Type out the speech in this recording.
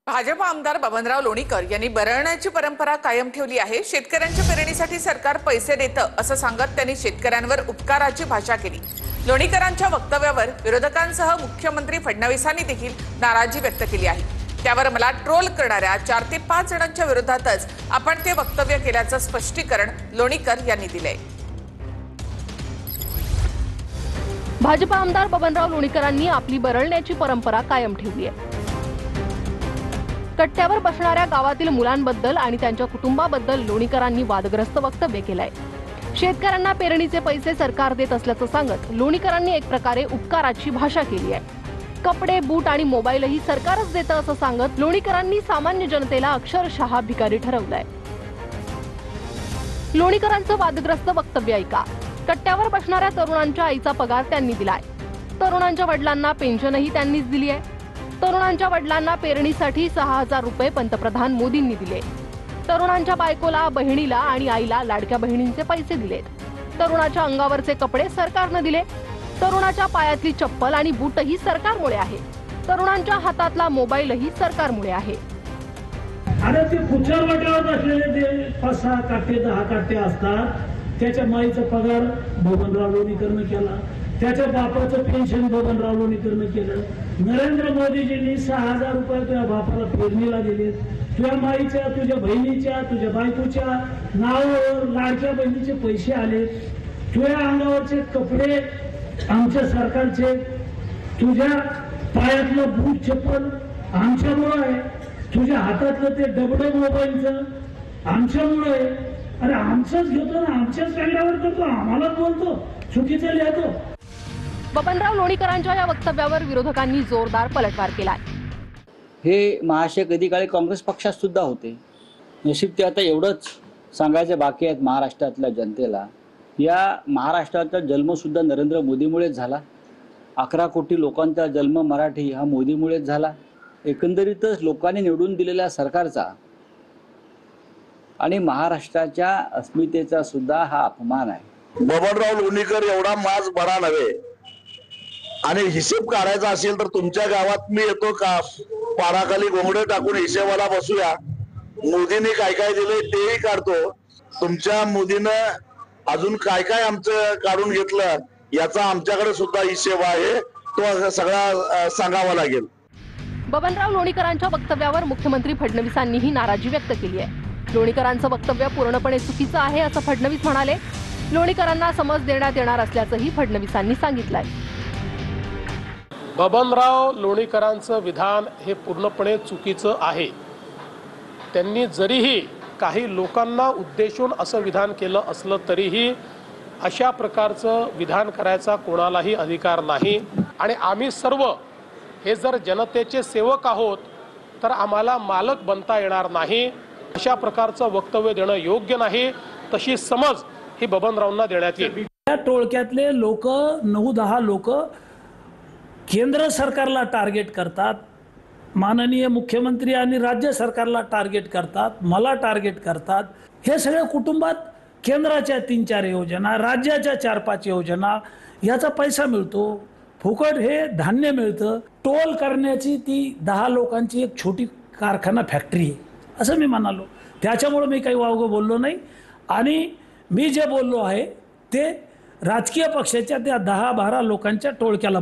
भाजप आमदार बबनराव लोणीकर यांनी बरळण्याची परंपरा कायम ठेवली आहे। शेतकऱ्यांच्या पेरणीसाठी सरकार पैसे देतं असं सांगत त्यांनी शेतकऱ्यांवर उपकाराची भाषा केली। लोणीकरांच्या वक्तव्यावर विरोधकांसह मुख्यमंत्री फडणवीसांनी देखील नाराजी व्यक्त केली आहे। त्यावर मला ट्रोल करणाऱ्या 4 ते 5 जणांच्या विरोधातच आपण ते वक्तव्य केल्याचं स्पष्टीकरण लोणीकर यांनी दिलंय। भाजप आमदार बबनराव लोणीकरांनी आपली बरळण्याची परंपरा कायम ठेवली आहे। कट्ट्यावर बसणाऱ्या गावातील मुलांबद्दल आणि त्यांच्या कुटुंबाबद्दल लोणीकरांनी वादग्रस्त वक्तव्य केलंय। शेतकऱ्यांना पेरणीचे पैसे सरकार देत असल्याचं सांगत लोणीकरांनी एक प्रकारे उपकाराची भाषा केली आहे। कपडे, बूट आणि मोबाईलही सरकारच देतं असं सांगत लोणीकरांनी सामान्य जनतेला अक्षरशः भिकारी ठरवलंय। लोणीकरांचं वादग्रस्त वक्तव्य ऐका। कट्ट्यावर बसणाऱ्या तरुणांच्या आईचा पगार त्यांनी दिलाय। तरुणांच्या वडिलांना पेन्शनही त्यांनीच दिली आहे। तरुणांच्या वडिलांना पेरणीसाठी 6000 रुपये पंतप्रधान मोदींनी दिले। तरुणांच्या बायकोला, बहिणीला आणि आईला लाडक्या बहिणींचे पैसे दिलेत। तरुणाच्या अंगावरचे कपडे सरकारने दिले। तरुणाच्या पायातली चप्पल आणि बूटही सरकारमुळे आहे। तरुणांच्या हातातला मोबाईलही सरकारमुळे आहे। अरे ते कुठच्या वाट्यावर असलेले ते 5-6 काटे 10 काटे असतात, त्याच्या माईचा पगार बबनराव लोणीकरनं केला, त्याच्या बापाचं पेन्शन बबनराव लोणीकरनं केलं। नरेंद्र मोदीजींनी 6000 रुपये तुझ्या बापाला पेरणीला दिले। तुझ्या माईच्या, तुझ्या बहिणीच्या, तुझ्या बायकोच्या नावावर लाडक्या बहिणीचे पैसे आले। तुझ्या अंगावरचे कपडे आमच्या सरकारचे, तुझ्या पायातलं बूट चप्पल आमच्यामुळं आहे, तुझ्या हातातलं ते डबडं मोबाईलचं आमच्यामुळं आहे। अरे आमचंच घेतो ना, आमच्याच पॅन्डावर करतो, आम्हालाच बोलतो, चुकीचं लिहितो। बबनराव लोणीकरांच्या या वक्तव्यावर विरोधकांनी जोरदार पलटवार केलाय। हे महाशय कधी काळी काँग्रेस पक्षात सुद्धा होते। नशीब ते आता एवढंच सांगायचं बाकी आहेत महाराष्ट्रातल्या जनतेला, या महाराष्ट्राचा जन्म सुद्धा नरेंद्र मोदीमुळेच झाला। 11 कोटी लोकांचा जन्म मराठी हा मोदीमुळेच झाला। एकंदरीतच लोकांनी निवडून दिलेल्या सरकारचा आणि महाराष्ट्राच्या अस्मितेचा सुद्धा हा अपमान आहे। बबनराव लोणीकर एवढा माज बरा नव्हे, आणि हिशेब काढायचा असेल तर तुमच्या गावात मी येतो का, पाराखाली घोंगडे टाकून हिशेबाला बसूया। मोदींनी काय काय दिलंय तेही काढतो। तुमच्या मोदीनं अजून काय काय आमचं काढून घेतलं याचा आमच्याकडे सुद्धा हिशेब आहे, तो सगळा सांगावा लागेल। बबनराव लोणीकरांच्या वक्तव्यावर मुख्यमंत्री फडणवीसांनीही नाराजी व्यक्त केली आहे। लोणीकरांचं वक्तव्य पूर्णपणे चुकीचं आहे असं फडणवीस म्हणाले। लोणीकरांना समज देण्यात येणार असल्याचंही फडणवीसांनी सांगितलंय। बबनराव लोणीकरांचं विधान हे पूर्णपणे चुकीचं आहे। त्यांनी जरीही काही लोकांना उद्देशून असं विधान केलं असलं तरीही अशा प्रकारचं विधान करायचा कोणालाही अधिकार नाही। आणि आम्ही सर्व हे जर जनतेचे सेवक आहोत तर आम्हाला मालक बनता येणार नाही। अशा प्रकारचं वक्तव्य देणं योग्य नाही। तशी समज ही बबनरावांना देण्यात येईल। त्या टोळक्यातले लोक 9-10 लोक केंद्र सरकारला टार्गेट करतात, माननीय मुख्यमंत्री आणि राज्य सरकारला टार्गेट करतात, मला टार्गेट करतात। हे सगळ्या कुटुंबात केंद्राच्या 3-4 योजना, राज्याच्या 4-5 योजना, याचा पैसा मिळतो, फुकट हे धान्य मिळतं। टोल करण्याची ती 10 लोकांची एक छोटी कारखाना फॅक्टरी आहे असं मी म्हणालो। त्याच्यामुळे मी काही वावगं बोललो नाही। आणि मी जे बोललो आहे ते राजकीय पक्षाच्या त्या 10-12 लोकांच्या टोळक्याला